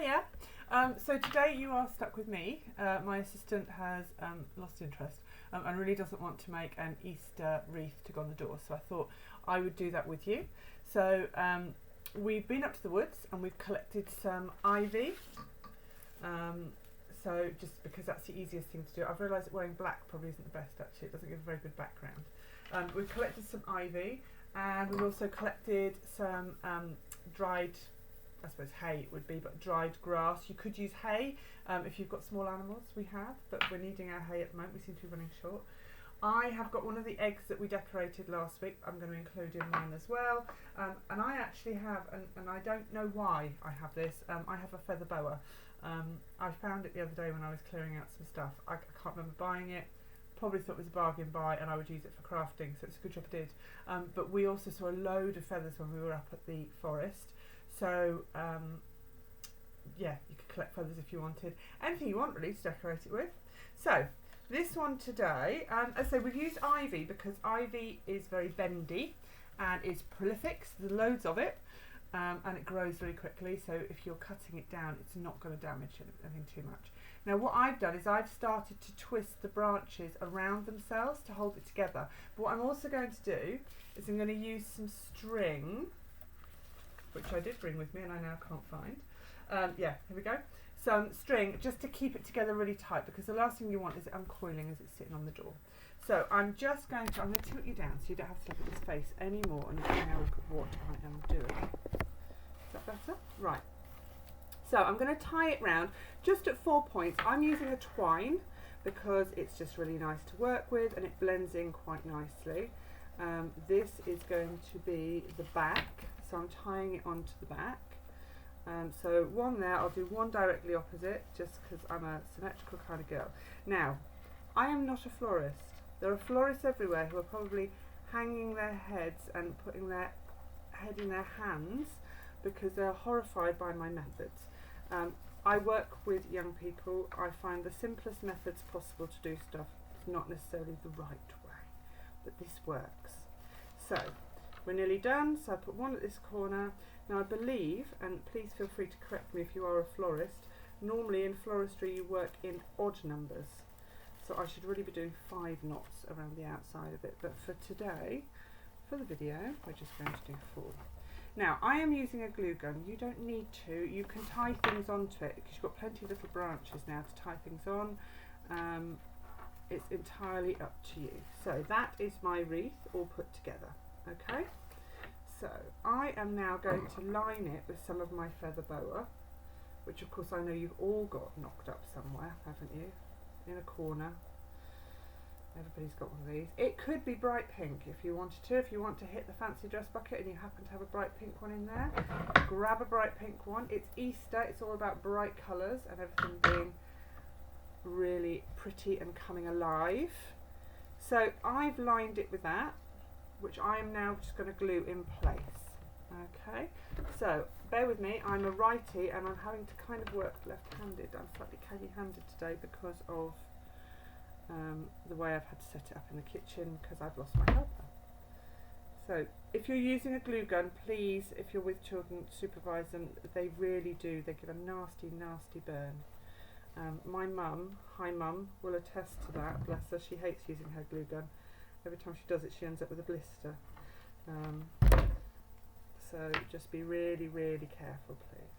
Hiya. So today you are stuck with me. My assistant has lost interest and really doesn't want to make an Easter wreath to go on the door. So I thought I would do that with you. So we've been up to the woods and we've collected some ivy. So just because that's the easiest thing to do. I've realised that wearing black probably isn't the best actually. It doesn't give a very good background. We've collected some ivy and we've also collected some dried, I suppose hay it would be, but dried grass. You could use hay if you've got small animals, we have, but we're needing our hay at the moment. We seem to be running short. I have got one of the eggs that we decorated last week. I'm going to include in mine as well. And I actually have, and I don't know why I have this, I have a feather boa. I found it the other day when I was clearing out some stuff. I can't remember buying it. Probably thought it was a bargain buy and I would use it for crafting, so it's a good job I did. But we also saw a load of feathers when we were up at the forest. So yeah, you could collect feathers if you wanted. Anything you want really to decorate it with. So this one today, as I say, we've used ivy because ivy is very bendy and is prolific, so there's loads of it, and it grows very quickly, so if you're cutting it down it's not going to damage anything too much. Now what I've done is I've started to twist the branches around themselves to hold it together, but what I'm also going to do is I'm going to use some string, which I did bring with me and I now can't find. Yeah, here we go. Some string just to keep it together really tight, because the last thing you want is it uncoiling as it's sitting on the door. So I'm just going to, I'm going to tilt you down so you don't have to look at this face anymore and now look at what I am doing. Is that better? Right. So I'm going to tie it round just at 4 points. I'm using a twine because it's just really nice to work with and it blends in quite nicely. This is going to be the back, so I'm tying it onto the back. So one there, I'll do one directly opposite just because I'm a symmetrical kind of girl. Now, I am not a florist. There are florists everywhere who are probably hanging their heads and putting their head in their hands because they're horrified by my methods. I work with young people. I find the simplest methods possible to do stuff is not necessarily the right way, but this works. So we're nearly done, so I put one at this corner. Now I believe, and please feel free to correct me if you are a florist, normally in floristry you work in odd numbers. So I should really be doing 5 knots around the outside of it, but for today, for the video, we're just going to do 4. Now I am using a glue gun. You don't need to. You can tie things onto it because you've got plenty of little branches now to tie things on. It's entirely up to you. So that is my wreath all put together. Okay. So I am now going to line it with some of my feather boa, which of course I know you've all got knocked up somewhere, haven't you? In a corner. Everybody's got one of these. It could be bright pink if you wanted to. If you want to hit the fancy dress bucket and you happen to have a bright pink one in there, grab a bright pink one. It's Easter, it's all about bright colours and everything being really pretty and coming alive. So I've lined it with that, which I am now just going to glue in place. Okay, so bear with me, I'm a righty and I'm having to kind of work left-handed. I'm slightly heavy-handed today because of the way I've had to set it up in the kitchen because I've lost my helper. So if you're using a glue gun, please, if you're with children, supervise them. They really do, they give a nasty, nasty burn. My mum, hi mum, will attest to that, bless her. She hates using her glue gun. Every time she does it she ends up with a blister. So just be really, really careful please.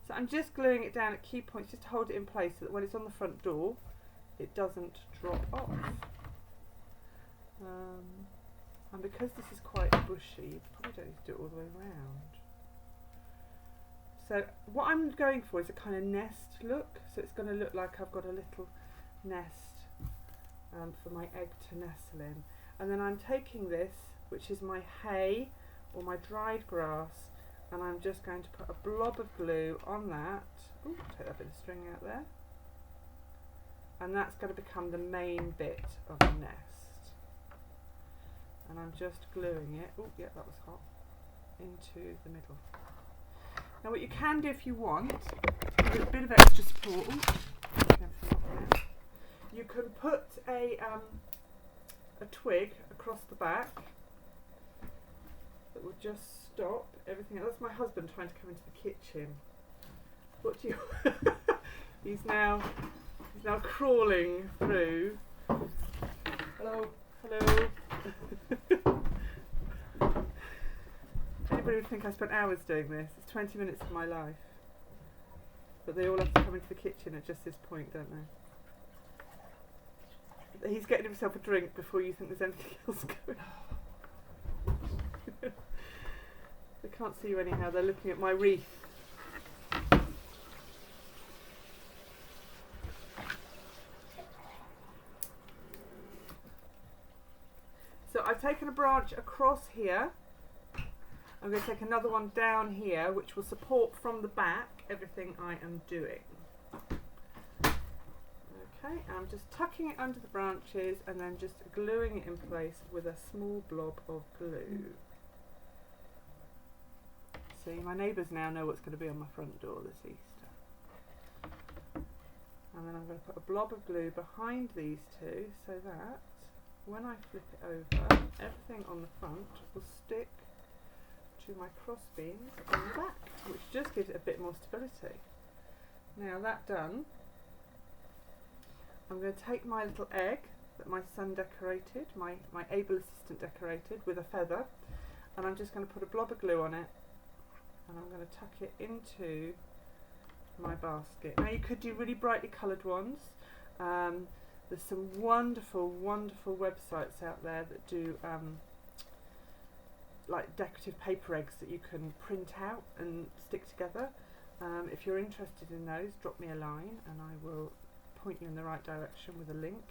So I'm just gluing it down at key points just to hold it in place so that when it's on the front door it doesn't drop off. And because this is quite bushy, you probably don't need to do it all the way around. So what I'm going for is a kind of nest look. So it's going to look like I've got a little nest for my egg to nestle in. And then I'm taking this, which is my hay or my dried grass, and I'm just going to put a blob of glue on that. Ooh, take that bit of string out there. And that's going to become the main bit of the nest. And I'm just gluing it, oh yeah, that was hot, into the middle. Now what you can do if you want, to give it a bit of extra support, you can put a twig across the back that will just stop everything else. That's my husband trying to come into the kitchen. What do you? He's now crawling through. Hello. Hello. Anybody would think I spent hours doing this. It's 20 minutes of my life. But they all have to come into the kitchen at just this point, don't they? He's getting himself a drink before you think there's anything else going on. They can't see you anyhow, they're looking at my wreath. So I've taken a branch across here. I'm going to take another one down here, which will support from the back everything I am doing. Okay, I'm just tucking it under the branches and then just gluing it in place with a small blob of glue. See, my neighbours now know what's going to be on my front door this Easter. And then I'm going to put a blob of glue behind these two so that when I flip it over, everything on the front will stick to my cross beams on the back, which just gives it a bit more stability. Now that done, I'm going to take my little egg that my son decorated, my able assistant decorated with a feather, and I'm just going to put a blob of glue on it, and I'm going to tuck it into my basket. Now you could do really brightly coloured ones. There's some wonderful, wonderful websites out there that do like decorative paper eggs that you can print out and stick together. If you're interested in those, drop me a line and I will point you in the right direction with a link.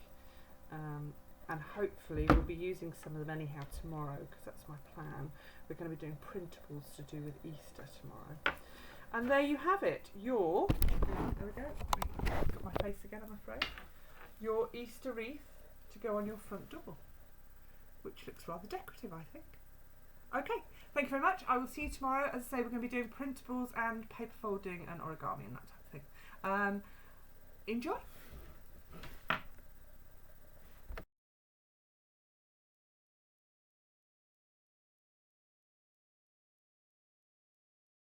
And hopefully we'll be using some of them anyhow tomorrow, because that's my plan. We're going to be doing printables to do with Easter tomorrow. And there you have it, your, there we go, got my face again I'm afraid, your Easter wreath to go on your front door, which looks rather decorative I think. Okay, thank you very much. I will see you tomorrow. As I say, we're going to be doing printables and paper folding and origami and that type of thing. Enjoy.